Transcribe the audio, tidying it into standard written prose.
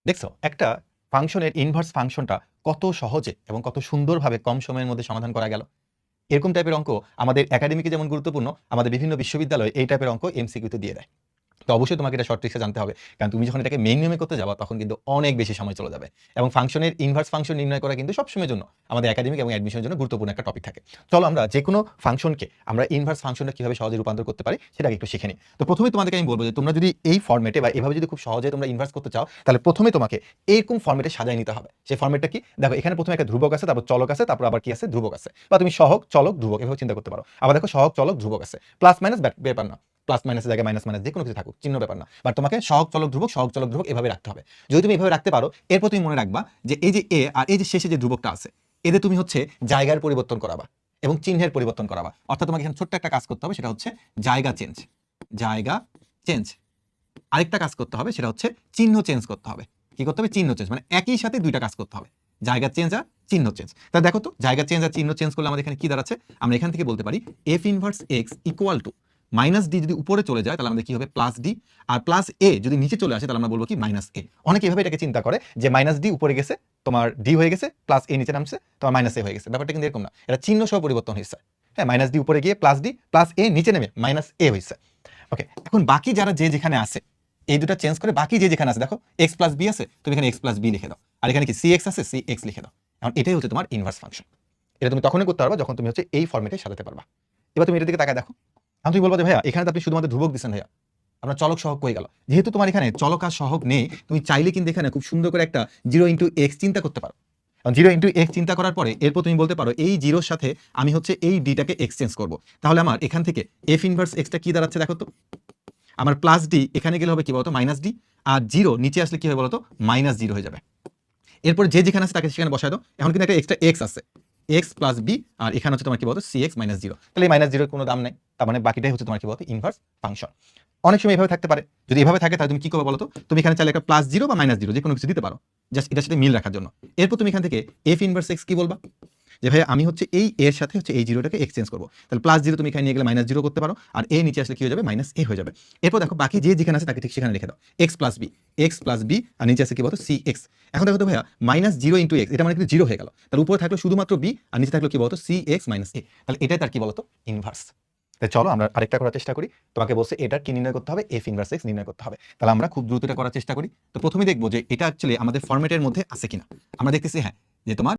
দেখছো একটা ফাংশনের ইনভার্স ফাংশনটা কত সহজে এবং কত সুন্দরভাবে কম সময়ের মধ্যে সমাধান করা গেল। এরকম টাইপের অঙ্ক আমাদের একাডেমিকে যেমন গুরুত্বপূর্ণ, আমাদের বিভিন্ন বিশ্ববিদ্যালয়ে এই টাইপের অঙ্ক এমসিকিউতে দিয়ে দেয়। তো অবশ্যই তোমাকে এটা শর্ট ট্রিক্সে জানতে হবে, কারণ তুমি যখন এটাকে মেইন নিয়মে করতে যাবা তখন কিন্তু অনেক বেশি সময় চলে যাবে। এবং ফাংশনের ইনভার্স ফাংশন নির্ণয় করা কিন্তু সবসময়ের জন্য আমাদের একাডেমিক এবং অ্যাডমিশনের জন্য গুরুত্বপূর্ণ একটা টপিক থাকে। চলো আমরা যে কোনো ফাংশনকে আমরা ইনভার্স ফাংশনটা কিভাবে সহজে রূপান্তর করতে পারি সেটাকে একটু শিখে নিই। তো প্রথমে তোমাদেরকে আমি বলবো যে তোমরা যদি এই ফর্মেটে বা এভাবে যদি খুব সহজে তোমরা ইনভার্স করতে চাও, তাহলে প্রথমে তোমাকে এরকম ফর্মেটে সাজায় নিতে হবে। সেই ফর্মেটটা কি? দেখো, এখানে প্রথমে একটা ধ্রুবক আছে, তারপর চলক আছে, তারপর আবার কি আছে? ধ্রুবক আছে। বা তুমি সহগ চলক ধ্রুবক এভাবে চিন্তা করতে পারো। আবার দেখো, সহগ চলক ধ্রুবক আছে, প্লাস মাইনাস ব্যাপার না, প্লাস মাইনাসের জায়গায় মাইনাস মাইনাস যে কোনো কিছু থাকুক, চিহ্ন ব্যাপার না। বাট তোমাকে সহগ চলক ধ্রুবক এভাবে রাখতে হবে। যদি তুমি এভাবে রাখতে পারো, এরপর তুমি মনে রাখবা যে এই যে এ আর এই যে শেষে যে ধ্রুবকটা আছে, এদের তুমি হচ্ছে জায়গার পরিবর্তন করাবা এবং চিহ্নের পরিবর্তন করাবা। অর্থাৎ তোমাকে এখানে ছোট্ট একটা কাজ করতে হবে, সেটা হচ্ছে জায়গা চেঞ্জ। জায়গা চেঞ্জ। আরেকটা কাজ করতে হবে, সেটা হচ্ছে চিহ্ন চেঞ্জ করতে হবে। কি করতে হবে? চিহ্ন চেঞ্জ। মানে একই সাথে দুইটা কাজ করতে হবে, জায়গা চেঞ্জ আর চিহ্ন চেঞ্জ। তা দেখো তো, জায়গা চেঞ্জ আর চিহ্ন চেঞ্জ করলে আমাদের এখানে কি দাঁড়াচ্ছে? আমরা এখান থেকে বলতে পারি F inverse X equal to minus D. যদি উপরে চলে যায় তাহলে আমাদের কি হবে? Plus D. আর প্লাস এ যদি নিচে চলে আসে তাহলে আমরা বলবো কি? Minus A. অনেকে এভাবে এটাকে চিন্তা করে যে মাইনাস ডি উপরে গেছে, তোমার ডি হয়ে গেছে, প্লাস এ নিচে নামছে, তোমার মাইনাস এ হয়ে গেছে। ব্যাপারটা কিন্তু এরকম না, এটা চিহ্ন সহ পরিবর্তন হয়েছে। হ্যাঁ, মাইনাস ডি উপরে গিয়ে প্লাস ডি, প্লাস এ নিচে নেমে মাইনাস এ হয়েছে। ওকে, এখন বাকি যারা যে যেখানে আছে এই দুটো চেঞ্জ করে বাকি যে যেখানে আছে, দেখো এক্স প্লাস বি আছে, তুমি এখানে এক্স প্লাস বি লিখে দাও। আর এখানে কি সি এক্স আছে, সি এক্স লিখে দাও। এখন এটাই হচ্ছে তোমার ইনভার্স ফাংশন। এটা তুমি তখনই করতে পারবা যখন তুমি হচ্ছে এই ফর্মেটে সাজাতে পারবা। এবার তুমি এটার দিকে তাকায় দেখো। এখন তুমি বলবো যে ভাইয়া, এখানে তো আপনি শুধুমাত্র ধ্রুবক দিচ্ছেন ভাইয়া, আপনার চলক সহগ কই গেল? যেহেতু তোমার এখানে চলক আর সহগ নেই, তুমি চাইলে কিন্তু এখানে খুব সুন্দর করে একটা 0 × x চিন্তা করতে পারো। 0 × x চিন্তা করার পরে এরপর তুমি বলতে পারো এই জিরোর সাথে আমি হচ্ছে এই ডিটাকে এক্সচেঞ্জ করবো। তাহলে আমার এখান থেকে এফ ইনভার্স এক্সটা কি দাঁড়াচ্ছে দেখো তো। আমার প্লাস ডি এখানে গেলে হবে কি বলতো? Minus D. আর জিরো নিচে আসলে কি হবে বলতো? মাইনাস জিরো হয়ে যাবে। এরপর যে যেখানে আছে তাকে সেখানে বসায় দাও। এখন কিন্তু একটা এক্সট্রা এক্স আছে, এক্স প্লাস বি, আর এখানে হচ্ছে তোমার কি বলতো? C x minus zero. তাহলে এই মাইনাস জিরোর কোনো দাম নেই, তার মানে বাকিটাই হচ্ছে তোমার কি বলতো? Inverse function. অনেক সময় এভাবে থাকতে পারে। যদি এভাবে থাকে তাহলে তুমি কি করবে বলো তো? তুমি এখানে চাইলে একটা প্লাস জিরো বা মাইনাস জিরো যে কোনো কিছু দিতে পারো, জাস্ট এটার সাথে মিল রাখার জন্য। এরপর তুমি এখান থেকে এফ ইনভার্স এক্স কি বলবা? যে ভাই আমি হচ্ছে এই এর সাথে হচ্ছে এই জিরোটাকে এক্সচেঞ্জ করবো। তাহলে প্লাস জিরো তুমি এখানে নিয়ে গেলে মাইনাস জিরো করতে পারো, আর এ নিচে আসলে কি হয়ে যাবে? মাইনাস এ হয়ে যাবে। এরপর দেখো বাকি যে যেখানে আছে তাকে ঠিক সেখানে লিখে দাও, এক্স প্লাস বি, আর নিচে আছে কি বলতো? C x. এখন দেখো তো ভাইয়া, মাইনাস জিরো ইন্টু এক্স, এটা মানে কিন্তু জিরো হয়ে গেল। তার উপরে থাকলো শুধুমাত্র বি, আর নিচে থাকলো কি বলতো? সি এক্স মাইনাস এ। তাহলে এটাই তার কি বলতো? ইনভার্স। তাই চলো আমরা আরেকটা করার চেষ্টা করি। তোমাকে বলছে এটার কি নির্ণয় করতে হবে? এফ ইনভার্স এক্স নির্ণয় করতে হবে। তাহলে আমরা খুব দ্রুত এটা করার চেষ্টা করি। তো প্রথমে দেখবো যে এটা অ্যাকচুয়ালি আমাদের ফরম্যাটের মধ্যে আছে কিনা। আমরা দেখতেছি হ্যাঁ, যে তোমার